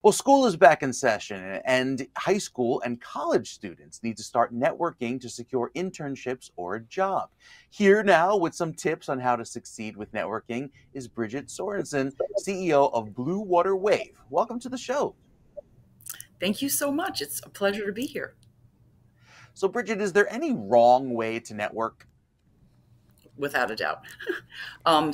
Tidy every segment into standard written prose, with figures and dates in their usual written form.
Well, school is back in session, and high school and college students need to start networking to secure internships or a job. Here now with some tips on how to succeed with networking is Bridget Sorenson, CEO of Blue Water Wave. Welcome to the show. Thank you so much. It's a pleasure to be here. So, Bridget, is there any wrong way to network? Without a doubt.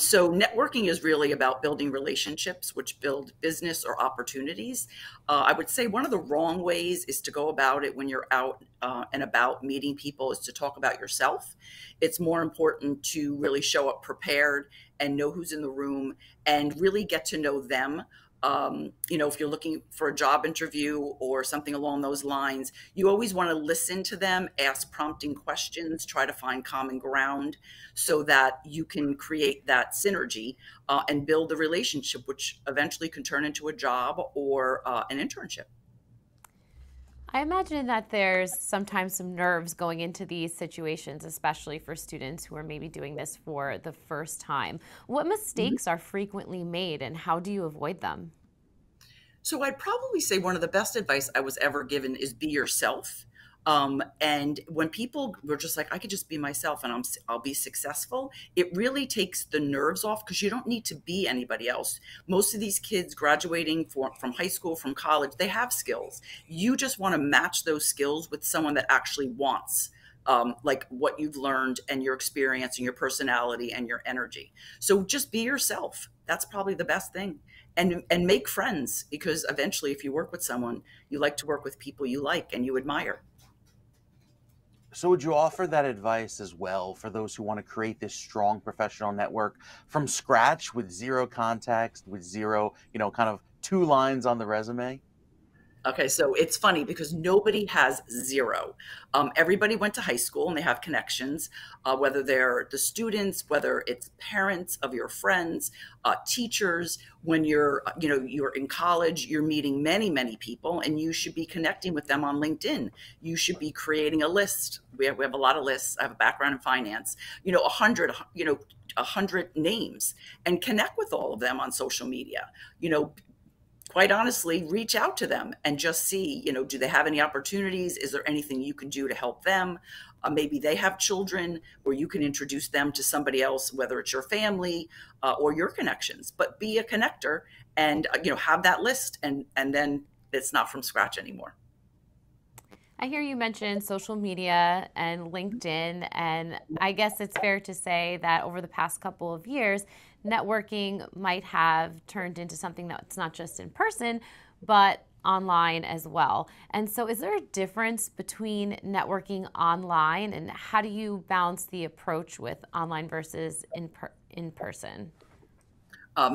So networking is really about building relationships, which build business or opportunities. I would say one of the wrong ways is to go about it when you're out and about meeting people is to talk about yourself. It's more important to really show up prepared and know who's in the room and really get to know them. If you're looking for a job interview or something along those lines, you always want to listen to them, ask prompting questions, try to find common ground so that you can create that synergy and build the relationship, which eventually can turn into a job or an internship. I imagine that there's sometimes some nerves going into these situations, especially for students who are maybe doing this for the first time. What mistakes are frequently made and how do you avoid them? So I'd probably say one of the best advice I was ever given is be yourself. And when people were just like, I could just be myself and I'll be successful, it really takes the nerves off because you don't need to be anybody else. Most of these kids graduating from high school, from college, they have skills. You just want to match those skills with someone that actually wants like what you've learned and your experience and your personality and your energy. So just be yourself. That's probably the best thing. And make friends because eventually if you work with someone, you like to work with people you like and you admire. So, would you offer that advice as well for those who want to create this strong professional network from scratch with zero context, with zero, kind of two lines on the resume? Okay, so it's funny because nobody has zero. Everybody went to high school and they have connections, whether they're the students, whether it's parents of your friends, teachers. When you're in college, you're meeting many, many people, and you should be connecting with them on LinkedIn. You should be creating a list. We have a lot of lists. I have a background in finance. 100, 100 names, and connect with all of them on social media. Quite honestly, reach out to them and just see, do they have any opportunities? Is there anything you can do to help them? Maybe they have children where you can introduce them to somebody else, whether it's your family or your connections, but be a connector and, have that list and then it's not from scratch anymore. I hear you mention social media and LinkedIn, and I guess it's fair to say that over the past couple of years, networking might have turned into something that's not just in person, but online as well. And so, is there a difference between networking online, and how do you balance the approach with online versus in person?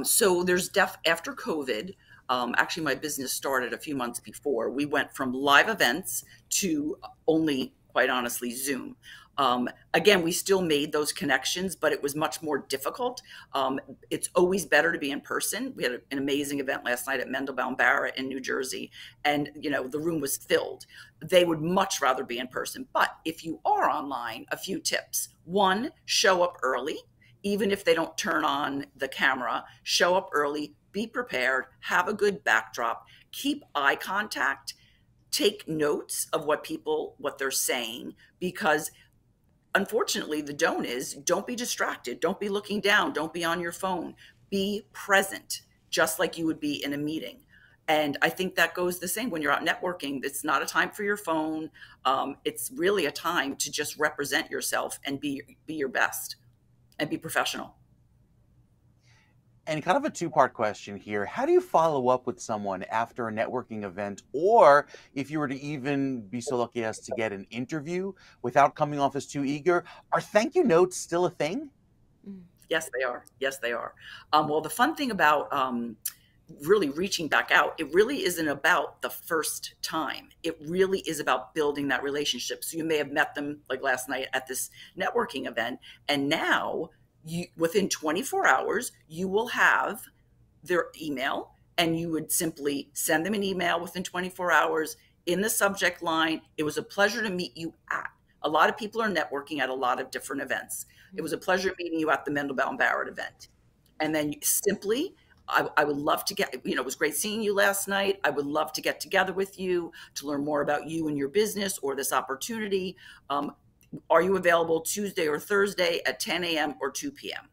So there's after COVID. Actually, my business started a few months before. We went from live events to only, quite honestly, Zoom. Again, we still made those connections, but it was much more difficult. It's always better to be in person. We had an amazing event last night at Mendelbaum Barrett in New Jersey, and the room was filled. They would much rather be in person. But if you are online, a few tips. One, show up early. Even if they don't turn on the camera, show up early, be prepared, have a good backdrop, keep eye contact, take notes of what they're saying, because unfortunately the don't be distracted, don't be looking down, don't be on your phone, be present, just like you would be in a meeting. And I think that goes the same when you're out networking. It's not a time for your phone. It's really a time to just represent yourself and be your best and be professional. And kind of a two-part question here. How do you follow up with someone after a networking event, or if you were to even be so lucky as to get an interview without coming off as too eager? Are thank you notes still a thing? Yes, they are. Yes, they are. Well, the fun thing about really reaching back out, it really isn't about the first time. It really is about building that relationship. So you may have met them like last night at this networking event, and now within 24 hours, you will have their email and you would simply send them an email within 24 hours in the subject line. It was a pleasure to meet you at. A lot of people are networking at a lot of different events. It was a pleasure meeting you at the Mendelbaum Barrett event. And then simply I would love to get, it was great seeing you last night. I would love to get together with you to learn more about you and your business or this opportunity. Are you available Tuesday or Thursday at 10 a.m. or 2 p.m.?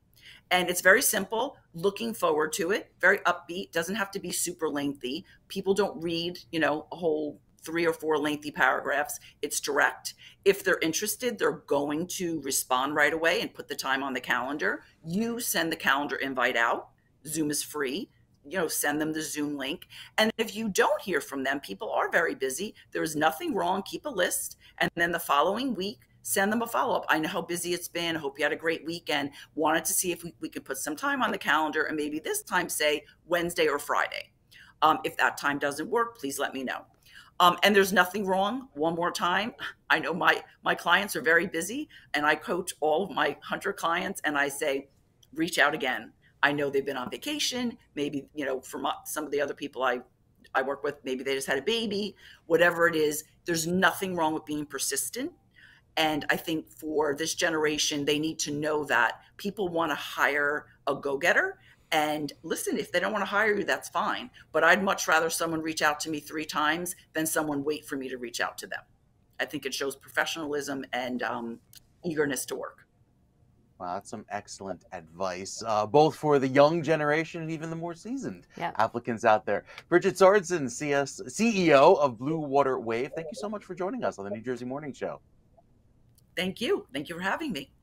And it's very simple, looking forward to it, very upbeat, doesn't have to be super lengthy. People don't read, a whole 3 or 4 lengthy paragraphs. It's direct. If they're interested, they're going to respond right away and put the time on the calendar. You send the calendar invite out. Zoom is free. Send them the Zoom link. And if you don't hear from them, people are very busy. There's nothing wrong. Keep a list. And then the following week, send them a follow-up. I know how busy it's been. I hope you had a great weekend. Wanted to see if we could put some time on the calendar, and maybe this time say Wednesday or Friday. If that time doesn't work, please let me know. And there's nothing wrong. One more time, I know my clients are very busy, and I coach all of my hunter clients, and I say, reach out again. I know they've been on vacation. Maybe, for some of the other people I work with, maybe they just had a baby, whatever it is. There's nothing wrong with being persistent. And I think for this generation, they need to know that people want to hire a go-getter. And listen, if they don't want to hire you, that's fine. But I'd much rather someone reach out to me 3 times than someone wait for me to reach out to them. I think it shows professionalism and eagerness to work. Wow, that's some excellent advice, both for the young generation and even the more seasoned applicants out there. Bridget Sorenson, CEO of Blue Water Wave, thank you so much for joining us on the New Jersey Morning Show. Thank you. Thank you for having me.